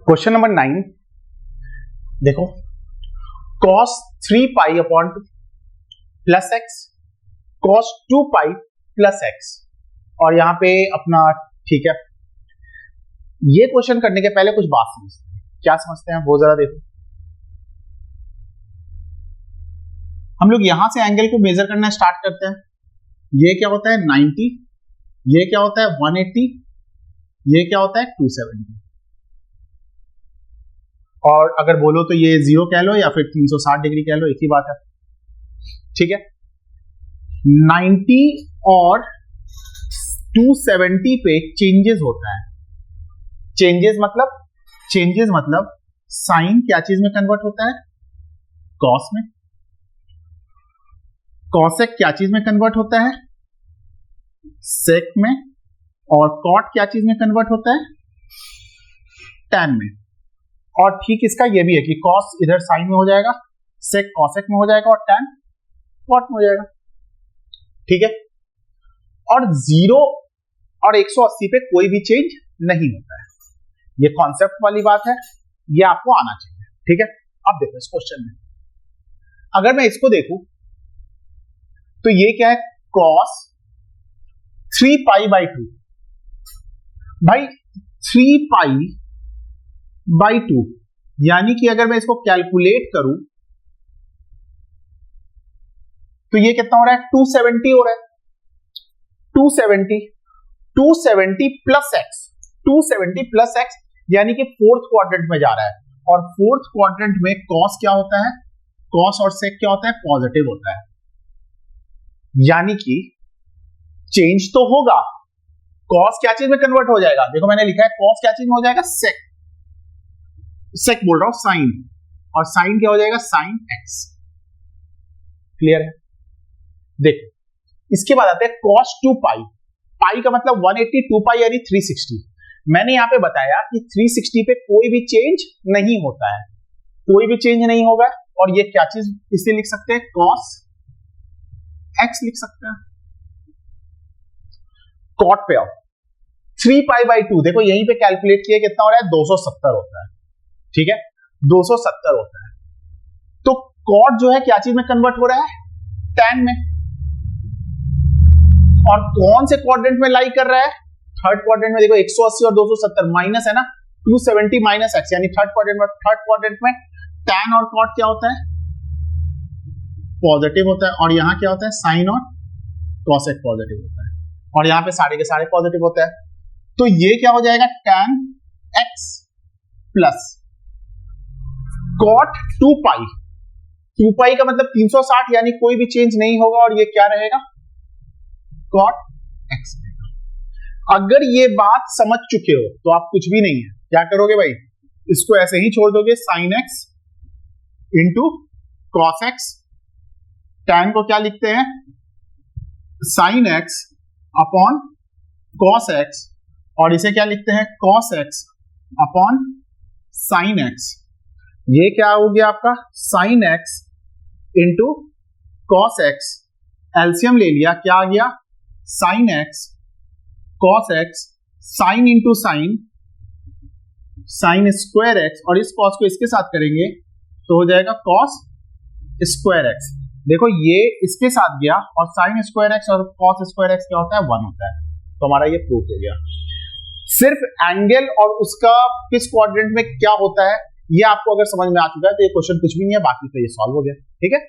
Question number 9 देखो, cos 3 pi upon plus x, cos 2 pi plus x, और यहां पे अपना ठीक है। ये क्वेश्चन करने के पहले कुछ बात समझते हैं। क्या समझते हैं वो जरा देखो। हम लोग यहां से एंगल को मेजर करना स्टार्ट करते हैं। ये क्या होता है 90, ये क्या होता है 180, ये क्या होता है 270, और अगर बोलो तो ये 0 कह लो या फिर 360 डिग्री कह लो, एक ही बात है। ठीक है, 90 और 270 पे चेंजेस होता है। चेंजेस मतलब साइन क्या चीज में कन्वर्ट होता है, कॉस में। कॉसेक क्या चीज में कन्वर्ट होता है, सेक में। और कॉट क्या चीज में कन्वर्ट होता है, टैन में। और ठीक इसका ये भी है कि कॉस इधर साइन में हो जाएगा, सेक कॉसेक में हो जाएगा, और टैन कॉट में हो जाएगा। ठीक है, और 0 और 180 पे कोई भी चेंज नहीं होता है। ये कॉन्सेप्ट वाली बात है, ये आपको आना चाहिए। ठीक है, अब देखो इस क्वेश्चन में अगर मैं इसको देखूं तो ये क्या है, cos 3 पाई बाई 2। भाई 3 पाई बाई 2 यानी कि अगर मैं इसको कैलकुलेट करूं तो ये कितना हो रहा है, 270 हो रहा है। 270 प्लस एक्स, 270 प्लस एक्स यानी कि फोर्थ क्वाड्रेंट में जा रहा है। और फोर्थ क्वाड्रेंट में कॉस क्या होता है, कॉस और सेक क्या होता है, पॉजिटिव होता है। यानी कि चेंज तो होगा, कॉस क्या चीज में कन्वर्ट हो जाएगा, देखो मैंने लिखा है कॉस क्या चीज में हो जाएगा, सेक। सेक बोल रहा हूं साइन, और साइन क्या हो जाएगा, साइन एक्स। क्लियर है। देखो इसके बाद आते हैं cos 2 पाई। पाई का मतलब 180, 2 पाई यानी 360। मैंने यहां पे बताया कि 360 पे कोई भी चेंज नहीं होता है, कोई भी चेंज नहीं होगा। और ये क्या चीज इसे लिख सकते हैं, cos x लिख सकते हैं। कॉट पे आओ, 3 पाई बाई 2 देखो यहीं पे कैलकुलेट किया कितना हो रहा है, 270 होता है। ठीक है, 270 होता है। तो कॉट जो है क्या चीज में कन्वर्ट हो रहा है, टैन में। और कौन से क्वाड्रेंट में लाई कर रहा है, थर्ड क्वाड्रेंट में। देखो 180 और 270 माइनस है ना, 270 माइनस एक्स यानी थर्ड क्वाड्रेंट में। थर्ड क्वाड्रेंट में टैन और कॉट क्या होता है, पॉजिटिव होता है। और यहां क्या होता है, साइन और कॉसेक पॉजिटिव होता है। और यहां पे सारे के सारे पॉजिटिव होता है। तो ये क्या हो जाएगा, टैन एक्स प्लस कॉट 2 पाई। 2 पाई का मतलब 360 यानी कोई भी चेंज नहीं होगा, और ये क्या रहेगा, कॉट एक्स। अगर ये बात समझ चुके हो तो आप कुछ भी नहीं है, क्या करोगे भाई, इसको ऐसे ही छोड़ दोगे, sine x into cos x. Tan को क्या लिखते हैं, sine x upon cos x, और इसे क्या लिखते हैं, cos x upon sine x. ये क्या हो गया आपका, sine x into cos x. LCM ले लिया, क्या आ गया, sine x cos x, sine into sine, sine square x, और इस कॉस को इसके साथ करेंगे तो हो जाएगा कॉस स्क्वायर एक्स। देखो ये इसके साथ गया, और साइन स्क्वायर एक्स और कॉस स्क्वायर एक्स क्या होता है, 1 होता है। तो हमारा ये प्रूफ हो गया। सिर्फ एंगल और उसका किस क्वाड्रेंट में क्या होता है ये आपको अगर समझ में आ चुका है तो ये क्वेश्चन कुछ भी नहीं है, बाकी तो ये सॉल्व हो गया। ठीक है।